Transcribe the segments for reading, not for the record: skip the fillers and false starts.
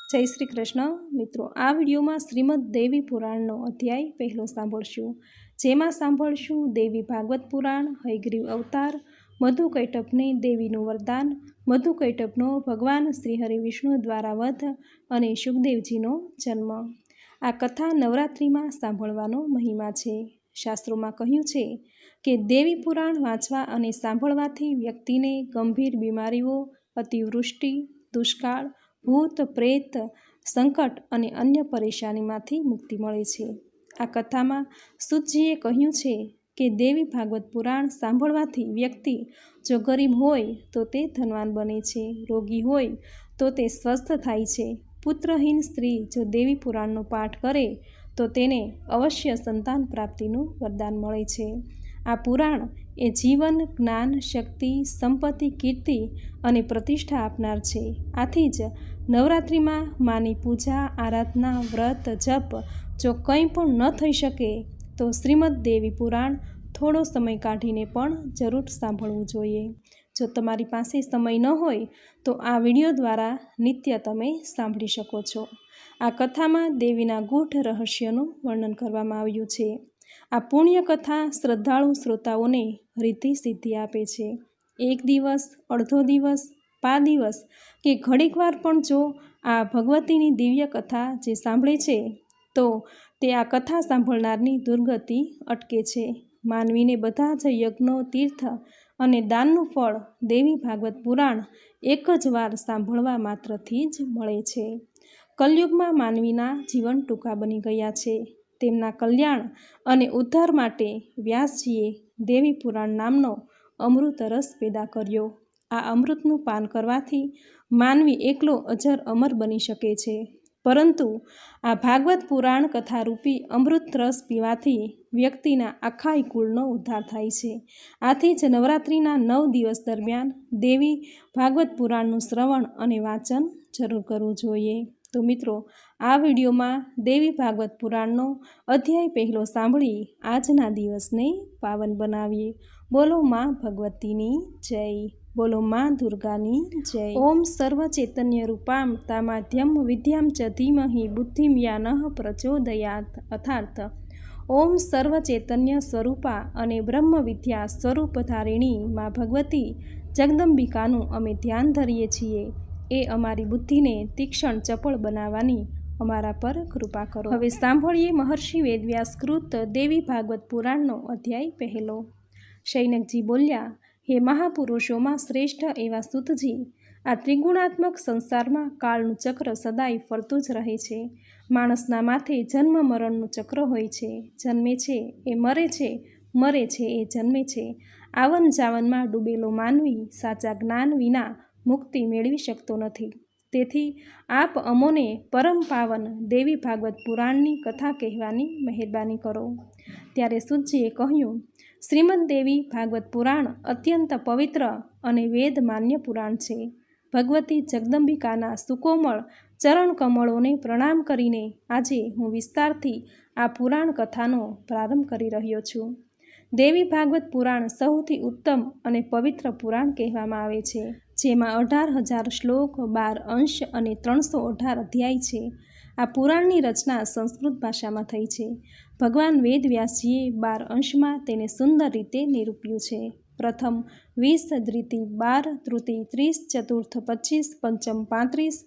જય શ્રી કૃષ્ણ મિત્રો, આ વિડીયોમાં શ્રીમદ દેવી પુરાણનો અધ્યાય પહેલો સાંભળશું, જેમાં સાંભળશું દેવી ભાગવત પુરાણ, હયગ્રીવ અવતાર, મધુકૈટભની દેવીનું વરદાન, મધુકૈટભનો ભગવાન શ્રી હરિ વિષ્ણુ દ્વારા વધ અને સુખદેવજીનો જન્મ। આ કથા નવરાત્રિમાં સાંભળવાનો મહિમા છે। શાસ્ત્રોમાં કહ્યું છે કે દેવી પુરાણ વાંચવા અને સાંભળવાથી વ્યક્તિને ગંભીર બીમારીઓ, અતિવૃષ્ટિ, દુષ્કાળ, ભૂત પ્રેત, સંકટ અને અન્ય પરેશાનીમાંથી મુક્તિ મળે છે। આ કથામાં સુતજીએ કહ્યું છે કે દેવી ભાગવત પુરાણ સાંભળવાથી વ્યક્તિ જો ગરીબ હોય તો તે ધનવાન બને છે, રોગી હોય તો તે સ્વસ્થ થાય છે, પુત્રહીન સ્ત્રી જો દેવી પુરાણનો પાઠ કરે તો તેને અવશ્ય સંતાન પ્રાપ્તિનું વરદાન મળે છે। આ પુરાણ એ જીવન, જ્ઞાન, શક્તિ, સંપત્તિ, કીર્તિ અને પ્રતિષ્ઠા આપનાર છે। આથી જ નવરાત્રિમાં માની પૂજા, આરાધના, વ્રત, જપ જો કંઈ પણ ન થઈ શકે તો શ્રીમદ દેવી પુરાણ થોડો સમય કાઢીને પણ જરૂર સાંભળવું જોઈએ। જો તમારી પાસે સમય ન હોય તો આ વિડીયો દ્વારા નિત્ય તમે સાંભળી શકો છો। આ કથામાં દેવીના ગૂઢ રહસ્યનું વર્ણન કરવામાં આવ્યું છે। આ પુણ્ય કથા શ્રદ્ધાળુ શ્રોતાઓને રિદ્ધિ સિદ્ધિ આપે છે। એક દિવસ, અડધો દિવસ, 5 દિવસ કે ઘડીકવાર પણ જો આ ભગવતીની દિવ્ય કથા જે સાંભળે છે તો તે આ કથા સાંભળનારની દુર્ગતિ અટકે છે। માનવીને બધા જ યજ્ઞો, તીર્થ અને દાનનું ફળ દેવી ભાગવત પુરાણ એક જ વાર સાંભળવા માત્રથી જ મળે છે। કલયુગમાં માનવીના જીવન ટૂંકા બની ગયા છે। તેમના કલ્યાણ અને ઉદ્ધાર માટે વ્યાસજીએ દેવી પુરાણ નામનો અમૃત રસ પેદા કર્યો। આ અમૃતનું પાન કરવાથી માનવી એકલો અજર અમર બની શકે છે, પરંતુ આ ભાગવત પુરાણ કથારૂપી અમૃત રસ પીવાથી વ્યક્તિના આખા કુળનો ઉદ્ધાર થાય છે। આથી જ નવરાત્રિના 9 દિવસ દરમિયાન દેવી ભાગવત પુરાણનું શ્રવણ અને વાંચન જરૂર કરવું જોઈએ। તો મિત્રો, આ વિડીયોમાં દેવી ભાગવત પુરાણનો અધ્યાય પહેલો સાંભળી આજના દિવસને પાવન બનાવીએ। બોલો માં ભગવતીની જય, બોલો માં દુર્ગાની જય। ઓમ સર્વ ચૈતન્ય રૂપામ તામાધ્યમ વિદ્યામ ચ ધીમહિ બુદ્ધિમ યાનઃ પ્રચોદયાત। અર્થાત ઓમ સર્વ ચૈતન્ય સ્વરૂપા અને બ્રહ્મ વિદ્યા સ્વરૂપધારિણી માં ભગવતી જગદંબિકાનું અમે ધ્યાન ધરીએ છીએ, એ અમારી બુદ્ધિને તીક્ષ્ણ ચપળ બનાવવાની અમારા પર કૃપા કરો। હવે સાંભળીએ મહર્ષિ વેદવ્યાસકૃત દેવી ભાગવત પુરાણનો અધ્યાય પહેલો। શૌનકજી બોલ્યા, હે મહાપુરુષોમાં શ્રેષ્ઠ એવા સૂતજી, આ ત્રિગુણાત્મક સંસારમાં કાળનું ચક્ર સદાય ફરતું જ રહે છે। માણસના માથે જન્મ મરણનું ચક્ર હોય છે। જન્મે છે એ મરે છે, મરે છે એ જન્મે છે। આવન જાવનમાં ડૂબેલો માનવી સાચા જ્ઞાન વિના મુક્તિ મેળવી શકતો નથી। તેથી આપ અમોને પરમ પાવન દેવી ભાગવત પુરાણની કથા કહેવાની મહેરબાની કરો। ત્યારે સૂતજીએ કહ્યું, શ્રીમદ દેવી ભાગવત પુરાણ અત્યંત પવિત્ર અને વેદ માન્ય પુરાણ છે। ભગવતી જગદંબિકાના સુકોમળ ચરણ કમળોને પ્રણામ કરીને આજે હું વિસ્તારથી આ પુરાણ કથાનો પ્રારંભ કરી રહ્યો છું। દેવી ભાગવત પુરાણ સૌથી ઉત્તમ અને પવિત્ર પુરાણ કહેવામાં આવે છે, જેમાં 18,000 શ્લોક, 12 અંશ અને 318 અધ્યાય છે। આ પુરાણની રચના સંસ્કૃત ભાષામાં થઈ છે। ભગવાન વેદ વ્યાસજીએ 12 અંશમાં તેને સુંદર રીતે નિરૂપ્યું છે। પ્રથમ 20, દ્વિતીય 12, તૃતીય 30, ચતુર્થ 25, પંચમ 35,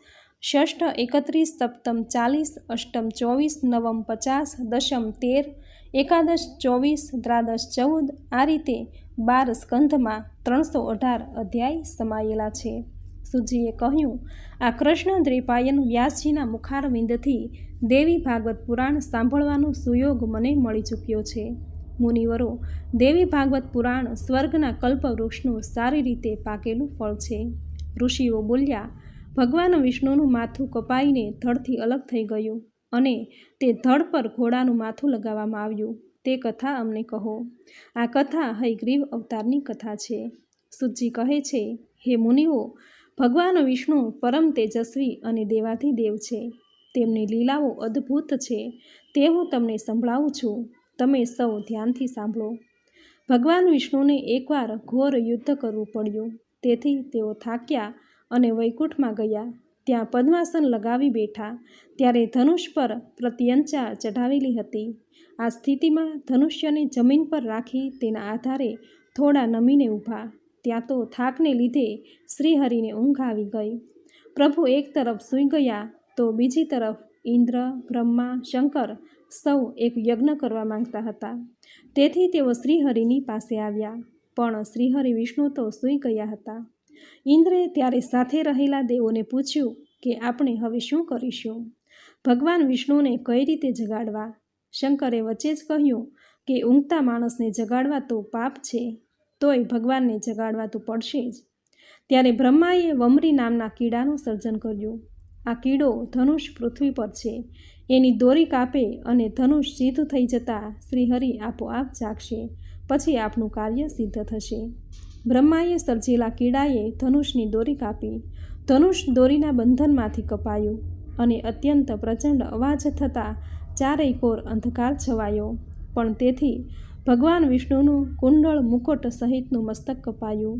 ષષ્ઠ 31, સપ્તમ 40, અષ્ટમ 24, નવમ 50, દશમ 13, એકાદશ 24, દ્વાદશ 14, આ રીતે 12 સ્કંધમાં 318 અધ્યાય સમાયેલા છે। સુજીએ કહ્યું, આ કૃષ્ણ દ્વૈપાયન વ્યાસજીના મુખારવિંદથી દેવી ભાગવત પુરાણ સાંભળવાનો સુયોગ મને મળી ચૂક્યો છે। મુનિવરો, દેવી ભાગવત પુરાણ સ્વર્ગના કલ્પવૃક્ષનું સારી રીતે પાકેલું ફળ છે। ઋષિઓ બોલ્યા, ભગવાન વિષ્ણુનું માથું કપાઈને ધડથી અલગ થઈ ગયું અને તે ધડ પર ઘોડાનું માથું લગાવવામાં આવ્યું, તે કથા અમને કહો। આ કથા હયગ્રીવ અવતારની કથા છે। સુતજી કહે છે, હે મુનિઓ, ભગવાન વિષ્ણુ પરમ તેજસ્વી અને દેવાધિદેવ છે। તેમની લીલાઓ અદ્ભુત છે, તે હું તમને સંભળાવું છું, તમે સૌ ધ્યાનથી સાંભળો। ભગવાન વિષ્ણુને એકવાર ઘોર યુદ્ધ કરવું પડ્યું, તેથી તેઓ થાક્યા અને વૈકુંઠમાં ગયા। ત્યાં પદ્માસન લગાવી બેઠા, ત્યારે ધનુષ પર પ્રત્યંચા ચઢાવેલી હતી. આ સ્થિતિમાં ધનુષ્યને જમીન પર રાખી તેના આધારે થોડા નમીને ઊભા. ત્યાં તો થાકને લીધે શ્રીહરિને ઊંઘ આવી ગઈ. પ્રભુ એક તરફ સૂઈ ગયા તો બીજી તરફ ઇન્દ્ર, બ્રહ્મા, શંકર સૌ એક યજ્ઞ કરવા માંગતા હતા. તેથી તેઓ શ્રીહરિની પાસે આવ્યા, પણ શ્રીહરિ વિષ્ણુ તો સૂઈ ગયા હતા. ઇન્દ્રે ત્યારે સાથે રહેલા દેવોને પૂછ્યું કે આપણે હવે શું કરીશું? ભગવાન વિષ્ણુને કઈ રીતે જગાડવા? શંકરે વચ્ચે જ કહ્યું કે ઊંઘતા માણસને જગાડવા તો પાપ છે, તોય ભગવાનને જગાડવા તો પડશે જ. ત્યારે બ્રહ્માએ વમરી નામના કીડાનું સર્જન કર્યું. આ કીડો ધનુષ પૃથ્વી પર છે, એની દોરી કાપે અને ધનુષ સીધું થઈ જતાં શ્રીહરિ આપોઆપ જાગશે, પછી આપનું કાર્ય સિદ્ધ થશે. બ્રહ્માએ સર્જેલા કીડાએ ધનુષની દોરી કાપી. ધનુષ દોરીના બંધનમાંથી કપાયું અને અત્યંત પ્રચંડ અવાજ થતાં ચારેય કોર અંધકાર છવાયો. પણ તેથી ભગવાન વિષ્ણુનું કુંડળ મુકુટ સહિતનું મસ્તક કપાયું.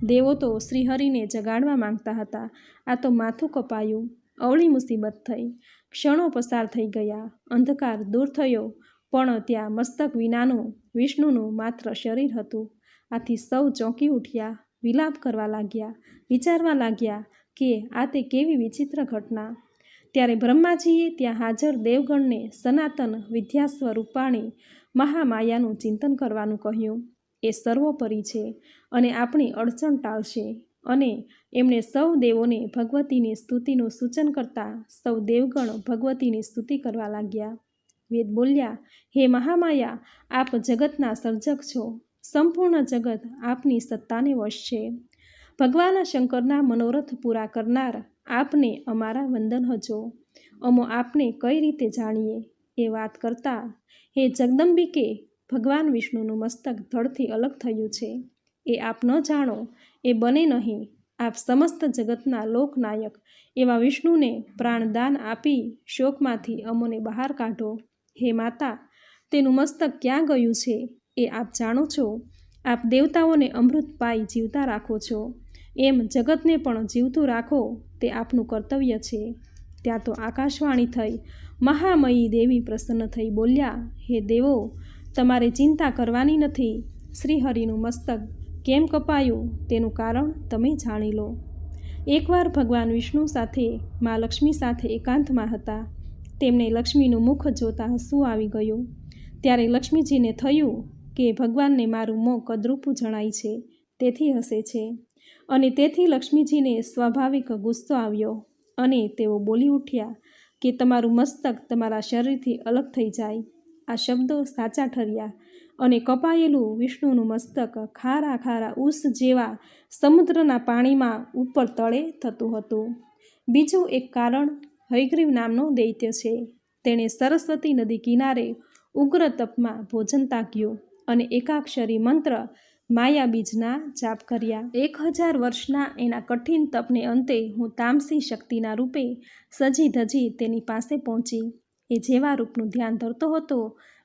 દેવો તો શ્રીહરિને જગાડવા માંગતા હતા, આ તો માથું કપાયું. અવળી મુસીબત થઈ. ક્ષણો પસાર થઈ ગયા, અંધકાર દૂર થયો, પણ ત્યાં મસ્તક વિનાનું વિષ્ણુનું માત્ર શરીર હતું. આથી સૌ ચોંકી ઉઠ્યા, વિલાપ કરવા લાગ્યા, વિચારવા લાગ્યા કે આ તે કેવી વિચિત્ર ઘટના. ત્યારે બ્રહ્માજીએ ત્યાં હાજર દેવગણને સનાતન વિદ્યા સ્વરૂપાણી મહામાયાનું ચિંતન કરવાનું કહ્યું. એ સર્વોપરી છે અને આપણી અડચણ ટાળશે. અને એમણે સૌ દેવોને ભગવતીની સ્તુતિનું સૂચન કરતા સૌ દેવગણ ભગવતીની સ્તુતિ કરવા લાગ્યા. વેદ બોલ્યા, હે મહામાયા, આપ જગતના સર્જક છો. સંપૂર્ણ જગત આપની સત્તાને વશ છે. ભગવાન શંકરના મનોરથ પૂરા કરનાર આપને અમારા વંદન હજો. અમો આપને કઈ રીતે જાણીએ? એ વાત કરતા, હે જગદંબિકે, ભગવાન વિષ્ણુનું મસ્તક ધડથી અલગ થયું છે. એ આપ ન જાણો એ બને નહીં. આપ સમસ્ત જગતના લોકનાયક એવા વિષ્ણુને પ્રાણદાન આપી શોકમાંથી અમોને બહાર કાઢો. હે માતા, તેનું મસ્તક ક્યાં ગયું છે એ આપ જાણો છો. આપ દેવતાઓને અમૃત પાઈ જીવતા રાખો છો, એમ જગતને પણ જીવતું રાખો તે આપનું કર્તવ્ય છે. ત્યાં તો આકાશવાણી થઈ. મહામયી દેવી પ્રસન્ન થઈ બોલ્યા, હે દેવો, તમારે ચિંતા કરવાની નથી. શ્રીહરિનું મસ્તક કેમ કપાયું તેનું કારણ તમે જાણી લો. એકવાર ભગવાન વિષ્ણુ સાથે મા લક્ષ્મી સાથે એકાંતમાં હતા. તેમને લક્ષ્મીનું મુખ જોતાં હસવું આવી ગયું. ત્યારે લક્ષ્મીજીને થયું કે ભગવાનને મારું મોં કદરૂપું જણાય છે, તેથી હસે છે. અને તેથી લક્ષ્મીજીને સ્વાભાવિક ગુસ્સો આવ્યો અને તેઓ બોલી ઉઠ્યા કે તમારું મસ્તક તમારા શરીરથી અલગ થઈ જાય. આ શબ્દો સાચા ઠર્યા અને કપાયેલું વિષ્ણુનું મસ્તક ખારા ખારા ઉસ જેવા સમુદ્રના પાણીમાં ઉપર તળે થતું હતું. બીજું એક કારણ હયગ્રીવ નામનો દૈત્ય છે. તેણે સરસ્વતી નદી કિનારે ઉગ્ર તપમાં ભોજન તાક્યું અને એકાક્ષરી મંત્ર માયાબીજના જાપ કર્યા. 1000 વર્ષના એના કઠિન તપને અંતે હું તામસી શક્તિના રૂપે સજી ધજી તેની પાસે પહોંચી. એ જેવા રૂપનું ધ્યાન ધરતો હતો,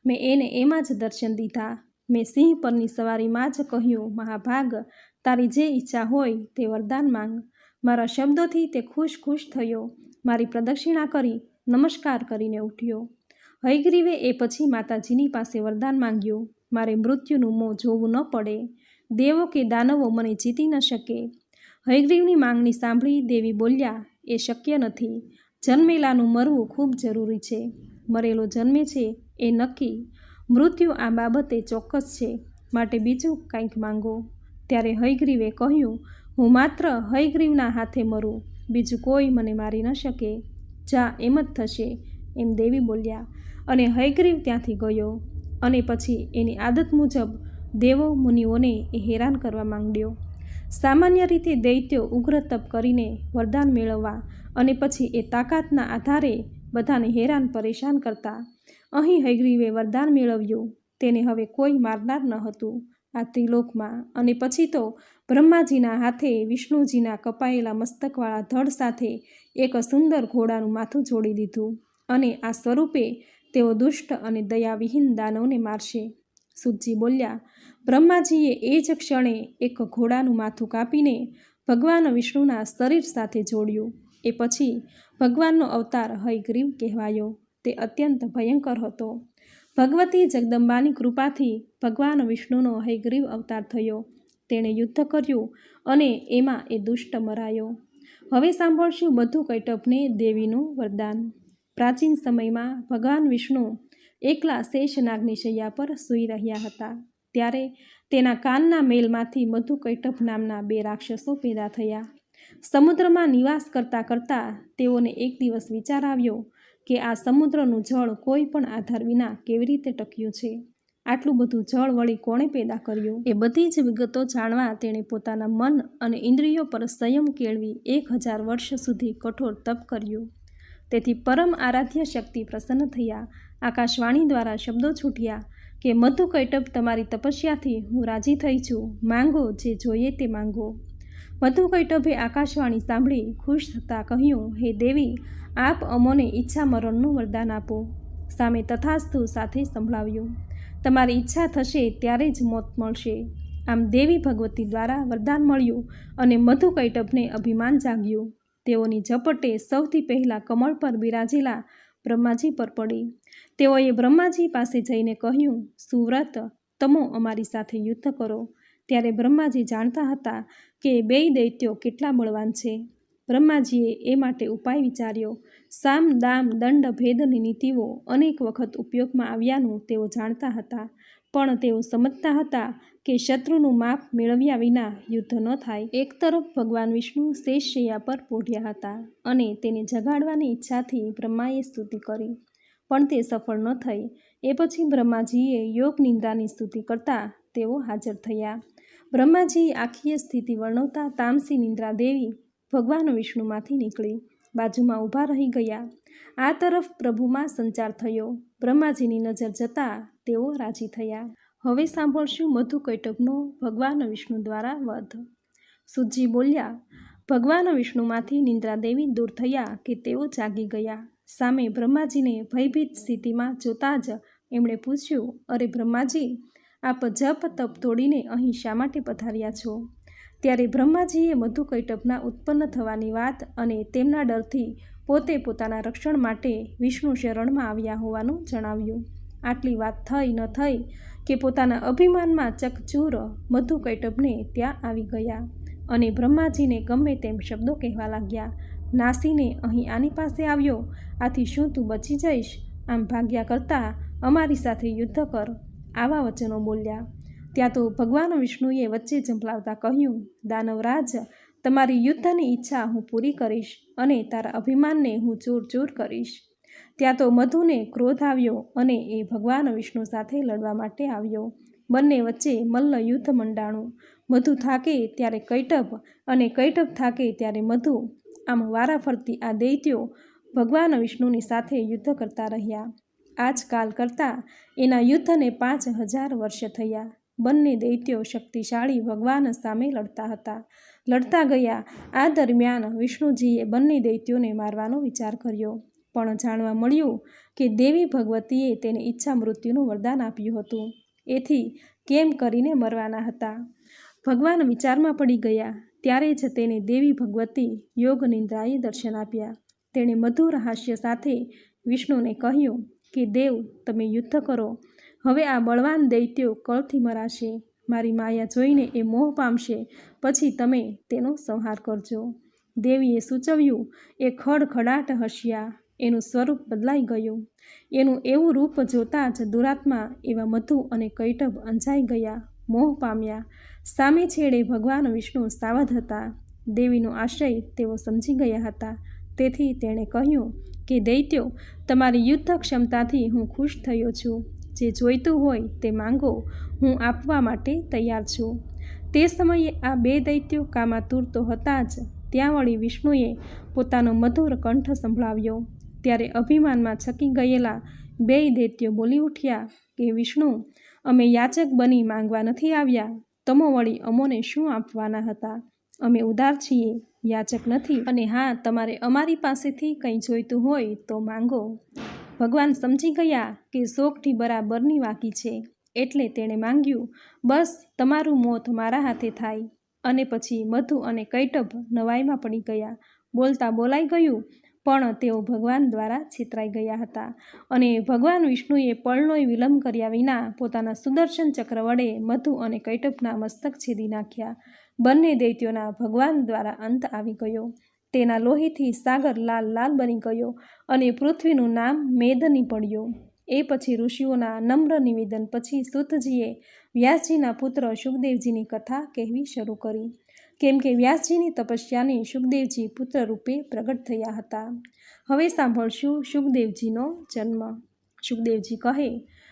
મેં એને એમાં જ દર્શન દીધા. મેં સિંહ પરની સવારીમાં જ કહ્યું, મહાભાગ, તારી જે ઈચ્છા હોય તે વરદાન માંગ. મારા શબ્દોથી તે ખુશ થયો. મારી પ્રદક્ષિણા કરી નમસ્કાર કરીને ઉઠ્યો. હયગ્રીવે એ પછી માતાજીની પાસે વરદાન માંગ્યું. મારે મૃત્યુનું મોં જોવું ન પડે. દેવો કે દાનવો મને જીતી ન શકે. હયગ્રીવની માંગણી સાંભળી દેવી બોલ્યા, એ શક્ય નથી. જન્મેલાનું મરવું ખૂબ જરૂરી છે. મરેલો જન્મે છે એ નક્કી. મૃત્યુ આ બાબતે ચોક્કસ છે, માટે બીજું કંઈક માંગો. ત્યારે હયગ્રીવે કહ્યું, હું માત્ર હયગ્રીવના હાથે મરું, બીજું કોઈ મને મારી ન શકે. જા, એમ જ થશે, એમ દેવી બોલ્યા. અને હયગ્રીવ ત્યાંથી ગયો. અને પછી એની આદત મુજબ દેવો મુનિઓને એ હેરાન કરવા માંડ્યો. સામાન્ય રીતે દૈત્યો ઉગ્ર તપ કરીને વરદાન મેળવવા અને પછી એ તાકાતના આધારે બધાને હેરાન પરેશાન કરતા. અહીં હયગ્રીવે વરદાન મેળવ્યું. તેને હવે કોઈ મારનાર ન હતું આ ત્રિલોકમાં. અને પછી તો બ્રહ્માજીના હાથે વિષ્ણુજીના કપાયેલા મસ્તકવાળા ધડ સાથે એક સુંદર ઘોડાનું માથું જોડી દીધું. અને આ સ્વરૂપે તેઓ દુષ્ટ અને દયાવિહીન દાનવને મારશે. સુતજી બોલ્યા, બ્રહ્માજીએ એ જ ક્ષણે એક ઘોડાનું માથું કાપીને ભગવાન વિષ્ણુના શરીર સાથે જોડ્યું. એ પછી ભગવાનનો અવતાર હયગ્રીવ કહેવાયો. તે અત્યંત ભયંકર હતો. ભગવતી જગદંબાની કૃપાથી ભગવાન વિષ્ણુનો હયગ્રીવ અવતાર થયો. તેણે યુદ્ધ કર્યું અને એમાં એ દુષ્ટ મરાયો. હવે સાંભળશું મધુકૈટભને દેવીનું વરદાન. પ્રાચીન સમયમાં ભગવાન વિષ્ણુ એકલા શેષનાગની શૈયા પર સૂઈ રહ્યા હતા. ત્યારે તેના કાનના મેલમાંથી મધુકૈટભ નામના 2 રાક્ષસો પેદા થયા. સમુદ્રમાં નિવાસ કરતાં કરતાં તેઓને એક દિવસ વિચાર આવ્યો કે આ સમુદ્રનું જળ કોઈ પણ આધાર વિના કેવી રીતે ટક્યું છે? આટલું બધું જળ વળી કોણે પેદા કર્યું? એ બધી જ વિગતો જાણવા તેણે પોતાના મન અને ઇન્દ્રિયો પર સંયમ કેળવી 1000 વર્ષ સુધી કઠોર તપ કર્યું. તેથી પરમ આરાધ્ય શક્તિ પ્રસન્ન થયા. આકાશવાણી દ્વારા શબ્દો છૂટ્યા કે મધુકૈટભ, તમારી તપસ્યાથી હું રાજી થઈ છું. માંગો, જે જોઈએ તે માંગો. મધુકૈટભે આકાશવાણી સાંભળી ખુશ થતાં કહ્યું, હે દેવી, આપ અમોને ઈચ્છા મરણનું વરદાન આપો. સામે તથાસ્તુ સાથે સંભળાવ્યું. તમારી ઈચ્છા થશે ત્યારે જ મોત મળશે. આમ દેવી ભગવતી દ્વારા વરદાન મળ્યું અને મધુકૈટભને અભિમાન જાગ્યું. તેઓની ઝપટે સૌથી પહેલાં કમળ પર બિરાજેલા બ્રહ્માજી પર પડી. તેઓએ બ્રહ્માજી પાસે જઈને કહ્યું, સુવ્રત, તમો અમારી સાથે યુદ્ધ કરો. ત્યારે બ્રહ્માજી જાણતા હતા કે 2 દૈત્યો કેટલા બળવાન છે. બ્રહ્માજીએ એ માટે ઉપાય વિચાર્યો. સામ, દામ, દંડ, ભેદની નીતિઓ અનેક વખત ઉપયોગમાં આવ્યાનું તેઓ જાણતા હતા, પણ તેઓ સમજતા હતા કે શત્રુનું માપ મેળવ્યા વિના યુદ્ધ ન થાય. એક તરફ ભગવાન વિષ્ણુ શેષશૈયા પર પોઢ્યા હતા અને તેને જગાડવાની ઈચ્છાથી બ્રહ્માએ સ્તુતિ કરી, પણ તે સફળ ન થઈ. એ પછી બ્રહ્માજીએ યોગ નિંદ્રાની સ્તુતિ કરતા તેઓ હાજર થયા. બ્રહ્માજીએ આખી સ્થિતિ વર્ણવતા તામસી નિંદ્રા દેવી ભગવાન વિષ્ણુમાંથી નીકળી બાજુમાં ઊભા રહી ગયા. આ તરફ પ્રભુમાં સંચાર થયો. બ્રહ્માજીની નજર જતાં તેઓ રાજી થયા. હવે સાંભળશું મધુકૈટભનો ભગવાન વિષ્ણુ દ્વારા વધ. સુતજી બોલ્યા, ભગવાન વિષ્ણુમાંથી નિંદ્રા દેવી દૂર થયા કે તેઓ જાગી ગયા. સામે બ્રહ્માજીને ભયભીત સ્થિતિમાં જોતા જ એમણે પૂછ્યું, અરે બ્રહ્માજી, આપ જપ તપ તોડીને અહીં શા માટે પધાર્યા છો? ત્યારે બ્રહ્માજીએ મધુકૈટભના ઉત્પન્ન થવાની વાત અને તેમના ડરથી પોતે પોતાના રક્ષણ માટે વિષ્ણુ શરણમાં આવ્યા હોવાનું જણાવ્યું. આટલી વાત થઈ ન થઈ કે પોતાના અભિમાનમાં ચકચૂર મધુકૈટભને ત્યાં આવી ગયા અને બ્રહ્માજીને ગમે તેમ શબ્દો કહેવા લાગ્યા. નાસીને અહીં આની પાસે આવ્યો, આથી શું તું બચી જઈશ? આમ ભાગ્યા કરતાં અમારી સાથે યુદ્ધ કર. આવા વચનો બોલ્યા. ત્યાં તો ભગવાન વિષ્ણુએ વચ્ચે ઝંપલાવતા કહ્યું, દાનવરાજ, તમારી યુદ્ધની ઈચ્છા હું પૂરી કરીશ અને તારા અભિમાનને હું ચૂર ચૂર કરીશ. ત્યાં તો મધુને ક્રોધ આવ્યો અને એ ભગવાન વિષ્ણુ સાથે લડવા માટે આવ્યો. બંને વચ્ચે મલ્લ યુદ્ધ મંડાણું. મધુ થાકે ત્યારે કૈટભ અને કૈટભ થાકે ત્યારે મધુ, આમ વારાફરતી આ દૈત્યો ભગવાન વિષ્ણુની સાથે યુદ્ધ કરતા રહ્યા. આજકાલ કરતાં એના યુદ્ધને 5000 વર્ષ થયા. બંને દૈત્યો શક્તિશાળી ભગવાન સામે લડતા હતા. લડતા ગયા. આ દરમિયાન વિષ્ણુજીએ બંને દૈત્યોને મારવાનો વિચાર કર્યો, પણ જાણવા મળ્યું કે દેવી ભગવતીએ તેને ઈચ્છા મૃત્યુનું વરદાન આપ્યું હતું. એથી કેમ કરીને મરવાના હતા? ભગવાન વિચારમાં પડી ગયા. ત્યારે જ તેને દેવી ભગવતી યોગ નિંદ્રાએ દર્શન આપ્યા. તેણે મધુર હાસ્ય સાથે વિષ્ણુને કહ્યું કે દેવ, તમે યુદ્ધ કરો. હવે આ બળવાન દૈત્યો કળથી મરાશે. મારી માયા જોઈને એ મોહ પામશે, પછી તમે તેનો સંહાર કરજો. દેવીએ સૂચવ્યું. એ ખડખડાટ હસ્યા. એનું સ્વરૂપ બદલાઈ ગયું. એનું એવું રૂપ જોતાં જ દુરાત્મા એવા મધુ અને કૈટભ અંજાઈ ગયા, મોહ પામ્યા. સામે છેડે ભગવાન વિષ્ણુ સાવધ હતા. દેવીનો આશય તેઓ સમજી ગયા હતા. તેથી તેણે કહ્યું કે દૈત્યો, તમારી યુદ્ધ ક્ષમતાથી હું ખુશ થયો છું. જે જોઈતું હોય તે માંગો, હું આપવા માટે તૈયાર છું. તે સમયે આ 2 દૈત્યો કામાતુર તો હતા જ, ત્યાં વળી વિષ્ણુએ પોતાનો મધુર કંઠ સંભળાવ્યો. ત્યારે અભિમાનમાં છકી ગયેલા 2 દૈત્યો બોલી ઉઠ્યા કે વિષ્ણુ, અમે યાચક બની માંગવા નથી આવ્યા. તમો વળી અમોને શું આપવાના હતા? અમે ઉદાર છીએ, યાચક નથી. અને હા, તમારે અમારી પાસેથી કંઈ જોઈતું હોય તો માંગો. ભગવાન સમજી ગયા કે શોકથી બરાબરની વાકી છે, એટલે તેણે માંગ્યું, બસ તમારું મોત મારા હાથે થાય. અને પછી મધુ અને કૈટભ નવાઈમાં પડી ગયા. બોલતા બોલાઈ ગયું, પણ તેઓ ભગવાન દ્વારા છેતરાઈ ગયા હતા અને ભગવાન વિષ્ણુએ પળનોય વિલંબ કર્યા વિના પોતાના સુદર્શન ચક્ર વડે મધુ અને કૈટભના મસ્તક છેદી નાખ્યા. બંને દૈત્યોના ભગવાન દ્વારા અંત આવી ગયો. તેના લોહીથી સાગર લાલ લાલ બની ગયો અને પૃથ્વીનું નામ મેદની પડ્યું. એ પછી ઋષિઓના નમ્ર નિવેદન પછી સૂતજીએ વ્યાસજીના પુત્ર શુકદેવજીની કથા કહેવી શરૂ કરી, કેમ કે વ્યાસજીની તપસ્યાને શુકદેવજી પુત્ર રૂપે પ્રગટ થયા હતા. હવે સાંભળશું શુકદેવજીનો જન્મ. શુકદેવજી કહે,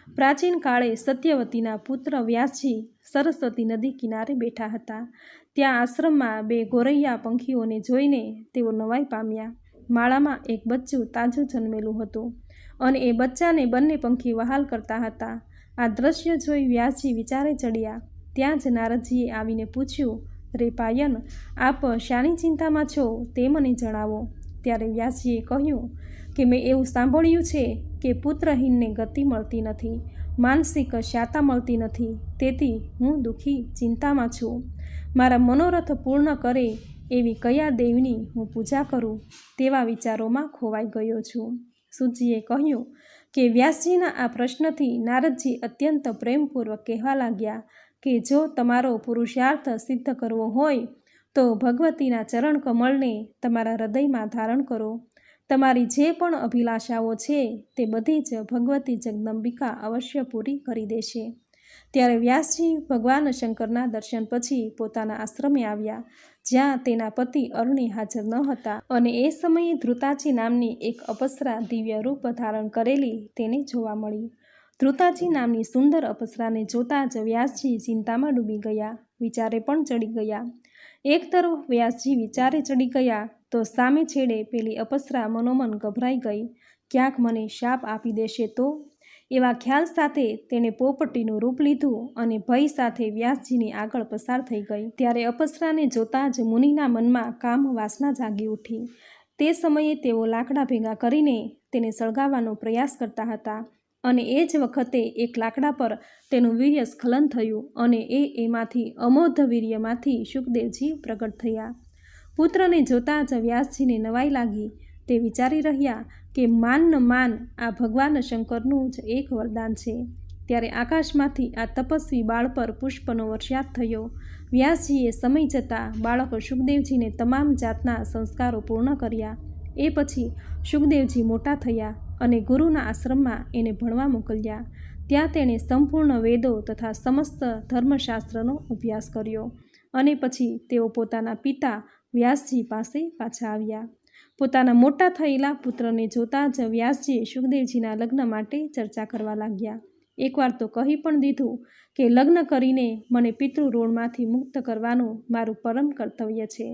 પ્રાચીન કાળે સત્યવતીના પુત્ર વ્યાસજી સરસ્વતી નદી કિનારે બેઠા હતા. ત્યાં આશ્રમમાં 2 ગોરૈયા પંખીઓને જોઈને તેઓ નવાઈ પામ્યા. માળામાં એક બચ્ચું તાજું જન્મેલું હતું અને એ બચ્ચાને બંને પંખી વહાલ કરતા હતા. આ દ્રશ્ય જોઈ વ્યાસજી વિચારે ચડ્યા. ત્યાં જ નારદજીએ આવીને પૂછ્યું, રે પાયન, આપ શાની ચિંતામાં છો તે મને જણાવો. ત્યારે વ્યાસજીએ કહ્યું કે મેં એવું સાંભળ્યું છે કે પુત્રહીનને ગતિ મળતી નથી, માનસિક શાતા મળતી નથી, તેથી હું દુઃખી ચિંતામાં છું. મારા મનોરથ પૂર્ણ કરે એવી કયા દેવની હું પૂજા કરું તેવા વિચારોમાં ખોવાઈ ગયો છું. સૂતજીએ કહ્યું કે વ્યાસજીના આ પ્રશ્નથી નારદજી અત્યંત પ્રેમપૂર્વક કહેવા લાગ્યા કે જો તમારો પુરુષાર્થ સિદ્ધ કરવો હોય તો ભગવતીના ચરણ કમળને તમારા હૃદયમાં ધારણ કરો. તમારી જે પણ અભિલાષાઓ છે તે બધી જ ભગવતી જગદંબિકા અવશ્ય પૂરી કરી દેશે. ત્યારે વ્યાસજી ભગવાન શંકરના દર્શન પછી પોતાના આશ્રમે આવ્યા, જ્યાં તેના પતિ અરુણી હાજર ન હતા અને એ સમયે ધ્રુતાજી નામની એક અપ્સરા દિવ્ય રૂપ ધારણ કરેલી તેને જોવા મળી. ધ્રુતાજી નામની સુંદર અપ્સરાને જોતાં જ વ્યાસજી ચિંતામાં ડૂબી ગયા, વિચારે પણ ચડી ગયા. એક તરફ વ્યાસજી વિચારે ચડી ગયા તો સામે છેડે પેલી અપ્સરા મનોમન ગભરાઈ ગઈ. ક્યાંક મને શાપ આપી દેશે તો? એવા ખ્યાલ સાથે તેણે પોપટીનું રૂપ લીધું અને ભય સાથે વ્યાસજીની આગળ પસાર થઈ ગઈ. ત્યારે અપ્સરાને જોતાં જ મુનિના મનમાં કામ વાસના જાગી ઉઠી. તે સમયે તેઓ લાકડા ભેગા કરીને તેને સળગાવવાનો પ્રયાસ કરતા હતા અને એ જ વખતે એક લાકડા પર તેનું વીર્ય સ્ખલન થયું અને એમાંથી અમોઘ વીર્યમાંથી શુકદેવજી પ્રગટ થયા. પુત્રને જોતાં જ વ્યાસજીને નવાઈ લાગી. તે વિચારી રહ્યા કે માન આ ભગવાન શંકરનું જ એક વરદાન છે. ત્યારે આકાશમાંથી આ તપસ્વી બાળ પર પુષ્પનો વર્ષાત થયો. વ્યાસજીએ સમય જતાં બાળક શુકદેવજીને તમામ જાતના સંસ્કારો પૂર્ણ કર્યા. એ પછી શુકદેવજી મોટા થયા અને ગુરુના આશ્રમમાં એને ભણવા મોકલ્યા. ત્યાં તેણે સંપૂર્ણ વેદો તથા સમસ્ત ધર્મશાસ્ત્રનો અભ્યાસ કર્યો અને પછી તેઓ પોતાના પિતા વ્યાસજી પાસે પાછા આવ્યા. પોતાના મોટા થયેલા પુત્રને જોતાં જ વ્યાસજી શુકદેવજીના લગ્ન માટે ચર્ચા કરવા લાગ્યા. એકવાર તો કહી પણ દીધું કે લગ્ન કરીને મને પિતૃઋણમાંથી મુક્ત કરવાનું મારું પરમ કર્તવ્ય છે.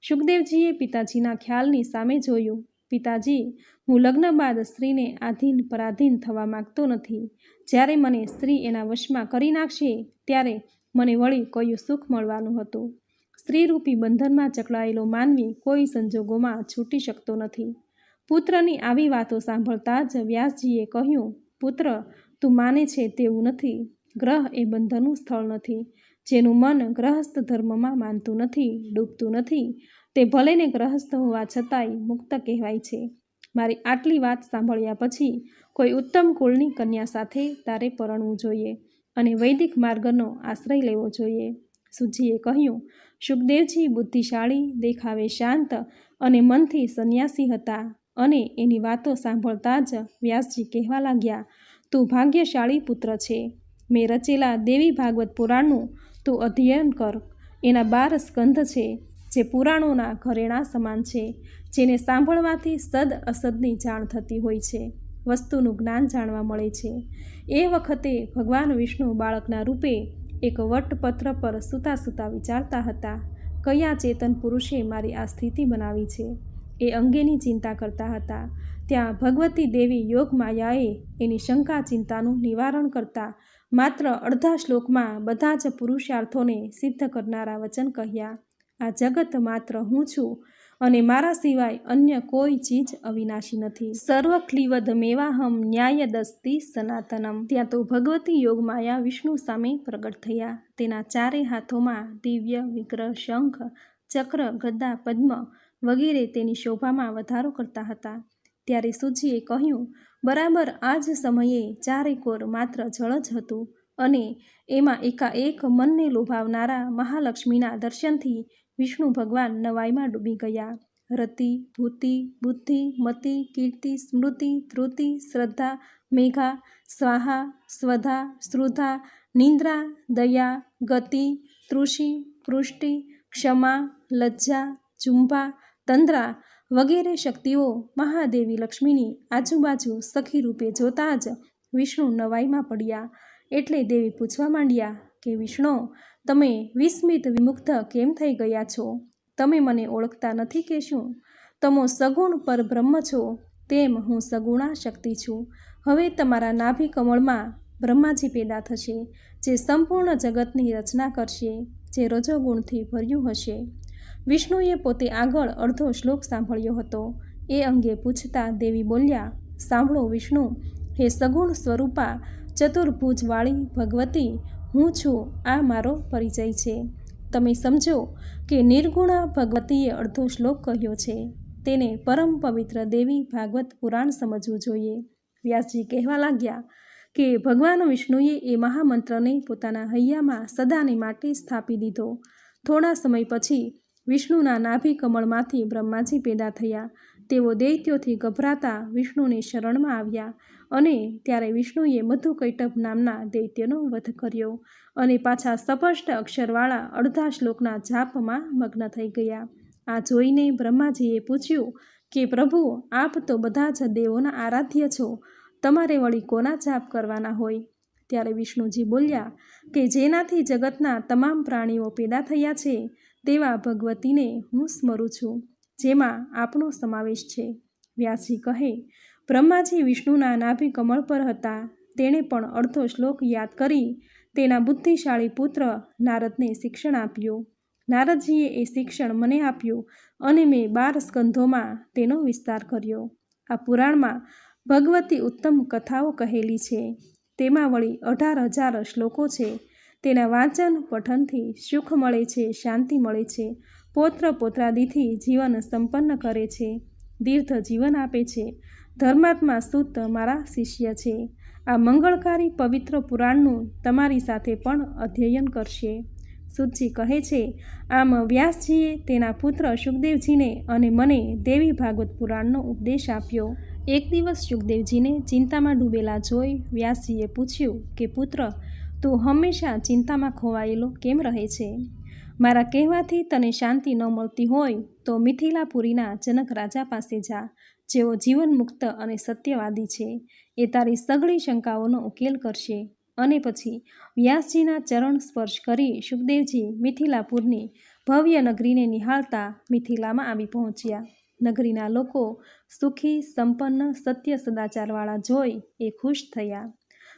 શુકદેવજીએ પિતાજીના ખ્યાલની સામે જોયું. પિતાજી, હું લગ્ન બાદ સ્ત્રીને આધીન પરાધીન થવા માગતો નથી. જ્યારે મને સ્ત્રી એના વશમાં કરી નાખશે ત્યારે મને વળી કયું સુખ મળવાનું હતું. સ્ત્રીરૂપી બંધનમાં જકડાયેલો માનવી કોઈ સંજોગોમાં છૂટી શકતો નથી. પુત્રની આવી વાતો સાંભળતા જ વ્યાસજીએ કહ્યું, પુત્ર, તું માને છે તેવું નથી. ગ્રહ એ બંધનનું સ્થળ નથી. જેનું મન ગ્રહસ્થ ધર્મમાં માનતું નથી, ડૂબતું નથી, તે ભલેને ગ્રહસ્થ હોવા છતાંય મુક્ત કહેવાય છે. મારી આટલી વાત સાંભળ્યા પછી કોઈ ઉત્તમ કુળની કન્યા સાથે તારે પરણવું જોઈએ અને વૈદિક માર્ગનો આશ્રય લેવો જોઈએ. સૂતજીએ કહ્યું, શુકદેવજી બુદ્ધિશાળી, દેખાવે શાંત અને મનથી સંન્યાસી હતા અને એની વાતો સાંભળતા જ વ્યાસજી કહેવા લાગ્યા, તું ભાગ્યશાળી પુત્ર છે. મેં રચેલા દેવી ભાગવત પુરાણનું તું અધ્યયન કર. એના 12 સ્કંધ છે, જે પુરાણોના ઘરેણાં સમાન છે, જેને સાંભળવાથી સદ અસદની જાણ થતી હોય છે, વસ્તુનું જ્ઞાન જાણવા મળે છે. એ વખતે ભગવાન વિષ્ણુ બાળકના રૂપે એક વટપત્ર પર સૂતા સૂતા વિચારતા હતા, કયા ચેતન પુરુષે મારી આ સ્થિતિ બનાવી છે એ અંગેની ચિંતા કરતા હતા. ત્યાં ભગવતી દેવી યોગ માયાએ એની શંકા ચિંતાનું નિવારણ કરતા માત્ર અડધા શ્લોકમાં બધા જ પુરુષાર્થોને સિદ્ધ કરનારા વચન કહ્યા. આ જગત માત્ર હું છું અને મારા સિવાય અન્ય કોઈ ચીજ અવિનાશી નથી. સર્વ ક્લિવદ મેવાહમ ન્યાયદસ્તિ સનાતનમ. ત્યાં તો ભગવતી યોગમાયા વિષ્ણુ સામે પ્રગટ થયા. તેના ચારે હાથોમાં દિવ્ય વિગ્રહ, શંખ, ચક્ર, ગદા, પદ્મ વગેરે તેની શોભામાં વધારો કરતા હતા. ત્યારે સૂજીએ કહ્યું, બરાબર આ જ સમયે ચારેકોર માત્ર જળ જ હતું અને એમાં એકાએક મનને લોભાવનારા મહાલક્ષ્મીના દર્શનથી વિષ્ણુ ભગવાન નવાઈમાં ડૂબી ગયા. રતિ, ભૂતિ, બુદ્ધિ, મતિ, કીર્તિ, સ્મૃતિ, ધૃતિ, શ્રદ્ધા, મેઘા, સ્વાહા, સ્વધા, શ્રુધા, નિંદ્રા, દયા, ગતિ, તૃષિ, પૃષ્ટિ, ક્ષમા, લજ્જા, જુંભા, તંદ્રા વગેરે શક્તિઓ મહાદેવી લક્ષ્મીની આજુબાજુ સખી રૂપે જોતા જ વિષ્ણુ નવાઈમાં પડ્યા. એટલે દેવી પૂછવા માંડ્યા કે વિષ્ણુ, તમે વિસ્મિત વિમુગ્ધ કેમ થઈ ગયા છો? તમે મને ઓળખતા નથી કે શું? તમો સગુણ પરબ્રહ્મ છો, તેમ હું સગુણા શક્તિ છું. હવે તમારા નાભિ કમળમાં બ્રહ્માજી પેદા થશે, જે સંપૂર્ણ જગતની રચના કરશે, જે રજોગુણથી ભર્યું હશે. વિષ્ણુએ પોતે આગળ અડધો શ્લોક સાંભળ્યો હતો. એ અંગે પૂછતા દેવી બોલ્યા, સાંભળો વિષ્ણુ, હે સગુણ સ્વરૂપા ચતુર્ભુજવાળી ભગવતી, હું છું, આ મારો પરિચય છે. તમે સમજો કે નિર્ગુણા ભગવતીએ અડધો શ્લોક કહ્યો છે. તેને પરમ પવિત્ર દેવી ભાગવત પુરાણ સમજવું જોઈએ. વ્યાસજી કહેવા લાગ્યા કે ભગવાન વિષ્ણુએ એ મહામંત્રને પોતાના હૈયામાં સદાને માટે સ્થાપી દીધો. થોડા સમય પછી વિષ્ણુના નાભિ કમળમાંથી બ્રહ્માજી પેદા થયા. તેઓ દૈત્યોથી ગભરાતા વિષ્ણુની શરણમાં આવ્યા અને ત્યારે વિષ્ણુએ મધુકૈટભ નામના દૈત્યનો વધ કર્યો અને પાછા સ્પષ્ટ અક્ષરવાળા અડધા શ્લોકના જાપમાં મગ્ન થઈ ગયા. આ જોઈને બ્રહ્માજીએ પૂછ્યું કે પ્રભુ, આપ તો બધા જ દેવોના આરાધ્ય છો, તમારે વળી કોના જાપ કરવાના હોય? ત્યારે વિષ્ણુજી બોલ્યા કે જેનાથી જગતના તમામ પ્રાણીઓ પેદા થયા છે તેવા ભગવતીને હું સ્મરું છું, જેમાં આપનો સમાવેશ છે. વ્યાસજી કહે, બ્રહ્માજી વિષ્ણુના નાભિ કમળ પર હતા. તેણે પણ અડધો શ્લોક યાદ કરી તેના બુદ્ધિશાળી પુત્ર નારદને શિક્ષણ આપ્યું. નારદજીએ એ શિક્ષણ મને આપ્યું અને મેં 12 સ્કંધોમાં તેનો વિસ્તાર કર્યો. આ પુરાણમાં ભગવતી ઉત્તમ કથાઓ કહેલી છે. તેમાં વળી 18,000 શ્લોકો છે. તેના વાંચન પઠનથી સુખ મળે છે, શાંતિ મળે છે, પૌત્ર પૌત્રાદિથી જીવન સંપન્ન કરે છે, દીર્ઘ જીવન આપે છે. ધર્માત્મા સૂત મારા શિષ્ય છે. આ મંગળકારી પવિત્ર પુરાણનું તમારી સાથે પણ અધ્યયન કરશે. સૂતજી કહે છે, આમ વ્યાસજીએ તેના પુત્ર શુકદેવજીને અને મને દેવી ભાગવત પુરાણનો ઉપદેશ આપ્યો. એક દિવસ શુકદેવજીને ચિંતામાં ડૂબેલા જોઈ વ્યાસજીએ પૂછ્યું કે પુત્ર, તું હંમેશા ચિંતામાં ખોવાયેલો કેમ રહે છે? મારા કહેવાથી તને શાંતિ ન મળતી હોય તો મિથિલાપુરીના જનક રાજા પાસે જા, જેઓ જીવન મુક્ત અને સત્યવાદી છે. એ તારી સઘળી શંકાઓનો ઉકેલ કરશે. અને પછી વ્યાસજીના ચરણ સ્પર્શ કરી શુકદેવજી મિથિલાપુરની ભવ્ય નગરીને નિહાળતા મિથિલામાં આવી પહોંચ્યા. નગરીના લોકો સુખી, સંપન્ન, સત્ય સદાચારવાળા જોઈ એ ખુશ થયા.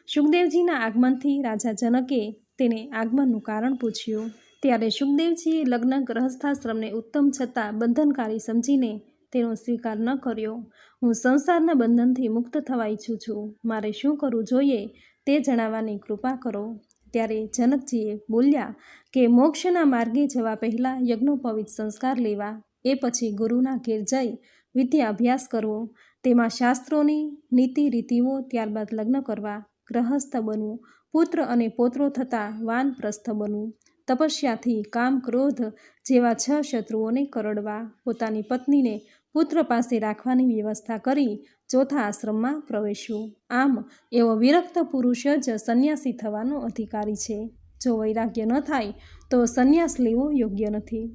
શુકદેવજીના આગમનથી રાજા જનકે તેને આગમનનું કારણ પૂછ્યું. ત્યારે શુકદેવજીએ લગ્ન ગ્રહસ્થાશ્રમને ઉત્તમ છતાં બંધનકારી સમજીને તેનો સ્વીકાર ન કર્યો. હું સંસારના બંધનથી મુક્ત થવા ઈચ્છું છું. મારે શું કરવું જોઈએ તે જણાવવાની કૃપા કરો. ત્યારે જનકજીએ બોલ્યા કે મોક્ષના માર્ગે જવા પહેલાં યજ્ઞોપવિત સંસ્કાર લેવા, એ પછી ગુરુના ઘેર જઈ વિદ્યા અભ્યાસ કરવો, તેમાં શાસ્ત્રોની નીતિ રીતિઓ, ત્યારબાદ લગ્ન કરવા, ગ્રહસ્થ બનવું, પુત્ર અને પૌત્રો થતાં વાનપ્રસ્થ બનવું, તપસ્યાથી કામ ક્રોધ જેવા 6 શત્રુઓને કરડવા, પોતાની પત્નીને પુત્ર પાસે રાખવાની વ્યવસ્થા કરી ચોથા આશ્રમમાં પ્રવેશવું. આમ એવો વિરક્ત પુરુષ જ સંન્યાસી થવાનો અધિકારી છે. જો વૈરાગ્ય ન થાય તો સંન્યાસ લેવો યોગ્ય નથી.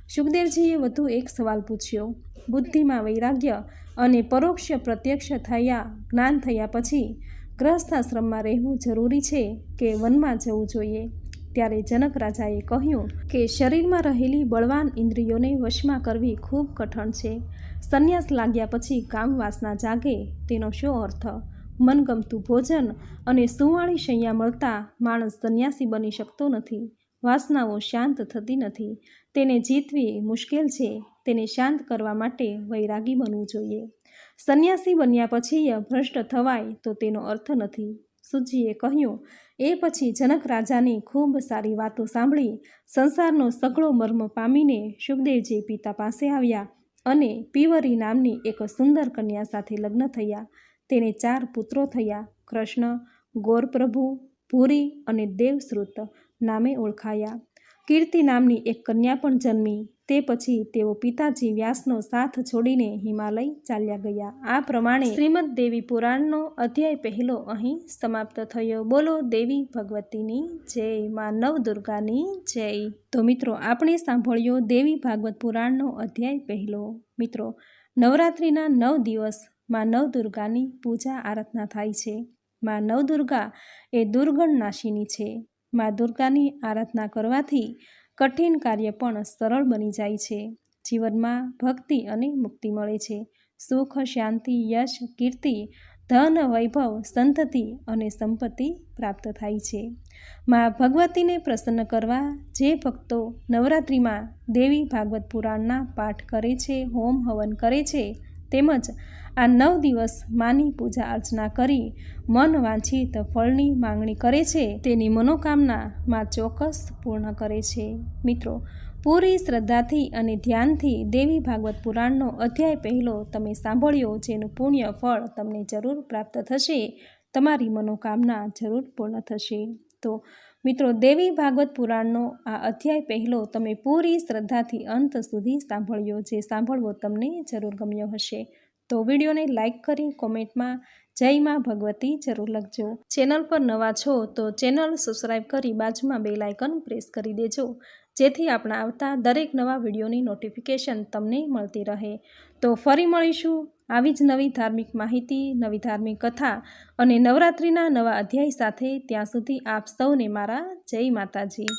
શુકદેવજીએ વધુ એક સવાલ પૂછ્યો. બુદ્ધિમાં વૈરાગ્ય અને પરોક્ષ પ્રત્યક્ષ થયા જ્ઞાન થયા પછી ગ્રહસ્થાશ્રમમાં રહેવું જરૂરી છે કે વનમાં જવું જોઈએ? ત્યારે જનક રાજાએ કહ્યું કે શરીરમાં રહેલી બળવાન ઇન્દ્રિયોને વશમાં કરવી ખૂબ કઠણ છે. સંન્યાસ લાગ્યા પછી કામ વાસના જાગે તેનો શો અર્થ? મનગમતું ભોજન અને સુંવાળી શૈયા મળતા માણસ સંન્યાસી બની શકતો નથી. વાસનાઓ શાંત થતી નથી. તેને જીતવી મુશ્કેલ છે. તેને શાંત કરવા માટે વૈરાગી બનવું જોઈએ. સંન્યાસી બન્યા પછી ભ્રષ્ટ થવાય તો તેનો અર્થ નથી. સૂતજીએ કહ્યું. એ પછી જનક રાજાની ખૂબ સારી વાતો સાંભળી સંસારનો સઘળો મર્મ પામીને શુકદેવજી પિતા પાસે આવ્યા અને પીવરી નામની એક સુંદર કન્યા સાથે લગ્ન થયા. તેને 4 પુત્રો થયા. કૃષ્ણ, ગોરપ્રભુ, ભૂરી અને દેવશ્રુત નામે ઓળખાયા. કીર્તિ નામની એક કન્યા પણ જન્મી. તે પછી તેઓ પિતાજી વ્યાસનો સાથ છોડીને હિમાલય ચાલ્યા ગયા. આ પ્રમાણે શ્રીમદ દેવી પુરાણનો અધ્યાય પહેલો અહીં સમાપ્ત થયો. બોલો દેવી ભગવતીની જય, માં નવદુર્ગાની જય. તો મિત્રો, આપણે સાંભળ્યો દેવી ભાગવત પુરાણનો અધ્યાય પહેલો. મિત્રો, નવરાત્રિના 9 દિવસ માં નવદુર્ગાની પૂજા આરાધના થાય છે. માં નવદુર્ગા એ દુર્ગણ નાશિની છે. માં દુર્ગાની આરાધના કરવાથી કઠિન કાર્ય પણ સરળ બની જાય છે. જીવનમાં ભક્તિ અને મુક્તિ મળે છે. સુખ, શાંતિ, યશ, કીર્તિ, ધન, વૈભવ, સંતતિ અને સંપત્તિ પ્રાપ્ત થાય છે. માં ભગવતીને પ્રસન્ન કરવા જે ભક્તો નવરાત્રિમાં દેવી ભાગવત પુરાણના પાઠ કરે છે, હોમ હવન કરે છે, તેમજ આ 9 દિવસ માની પૂજા અર્ચના કરી મન વાંછિત ફળની માંગણી કરે છે, તેની મનોકામના માં ચોક્કસ પૂર્ણ કરે છે. મિત્રો, પૂરી શ્રદ્ધાથી અને ધ્યાનથી દેવી ભાગવત પુરાણનો અધ્યાય પહેલો તમે સાંભળ્યો, જેનું પુણ્ય ફળ તમને જરૂર પ્રાપ્ત થશે. તમારી મનોકામના જરૂર પૂર્ણ થશે. તો મિત્રો, દેવી ભાગવત પુરાણનો આ અધ્યાય પહેલો તમે પૂરી શ્રદ્ધાથી અંત સુધી સાંભળ્યો, જે સાંભળવો તમને જરૂર ગમ્યો હશે. તો વિડીયોને લાઇક કરી કોમેન્ટમાં જય માં ભગવતી જરૂર લખજો. ચેનલ પર નવા છો તો ચેનલ સબસ્ક્રાઈબ કરી બાજુમાં બેલ આઇકન પ્રેસ કરી દેજો, જેથી આપણા આવતા દરેક નવા વિડીયોની નોટિફિકેશન તમને મળતી રહે. તો ફરી મળીશું આવી જ નવી ધાર્મિક માહિતી, નવી ધાર્મિક કથા અને નવરાત્રિના નવા અધ્યાય સાથે. ત્યાં સુધી આપ સૌને મારા જય માતાજી.